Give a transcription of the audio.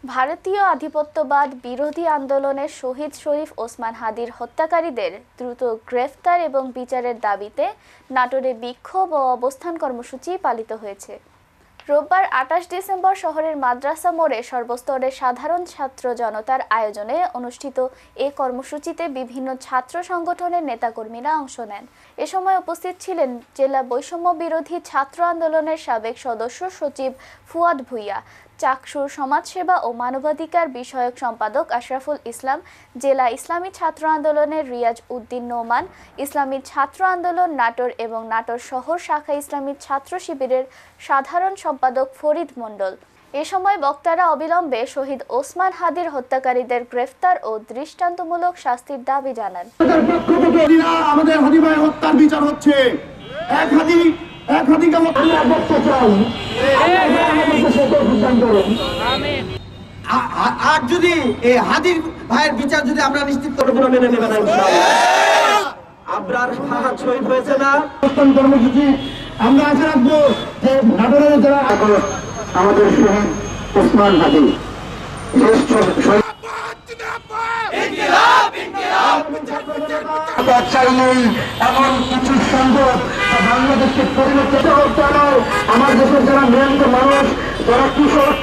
ভারতীয় আধিপত্যবাদ বিরোধী আন্দোলনের শহীদ শরীফ ওসমান হাদির হত্যাকারীদের দ্রুত গ্রেফতার এবং বিচারের দাবিতে নাটোরে বিক্ষোভ ও অবস্থান কর্মসূচি পালিত হয়েছে। রোববার ২৮ ডিসেম্বর শহরের মাদ্রাসা মোড়ে সর্বস্তরের সাধারণ ছাত্র জনতার আয়োজনে অনুষ্ঠিত এ কর্মসূচিতে বিভিন্ন ছাত্র সংগঠনের নেতাকর্মীরা অংশ নেন। এ সময় উপস্থিত ছিলেন জেলা বৈষম্য বিরোধী ছাত্র আন্দোলনের সাবেক সদস্য সচিব ফুয়াদ ভূঁইয়া, চাকসুর সমাজসেবা ও মানবাধিকার বিষয়ক সম্পাদক আশরাফুল ইসলাম, জেলা ইসলামী ছাত্র আন্দোলনের রিয়াজ উদ্দিন নোমান, ইসলামী ছাত্র আন্দোলন নাটোর এবং নাটোর শহর শাখা ইসলামী ছাত্র শিবিরের সাধারণ সম্পাদক ফরিদ মণ্ডল। এ সময় বক্তারা অবিলম্বে শহীদ ওসমান হাদির হত্যাকারীদের গ্রেফতার ও দৃষ্টান্তমূলক শাস্তির দাবি জানান। আমাদের হাদি ভাই হত্যার বিচার হচ্ছে। আর যদি এই হাদির ভাইয়ের বিচার যদি আমরা নিশ্চিত করবো মেনে নেবে না, আবরার ফাহাদ শহীদ হয়েছে না, কর্মসূচি আমরা আশা রাখবো যে নাটোরের যারা আমাদের শহীদ ওসমান হাদি চাইলেই এমন কিছু সম্ভব বাংলাদেশকে পরিবর্তিত করতে হলো। আমার দেশের যারা মেহনত মানুষ, যারা কৃষক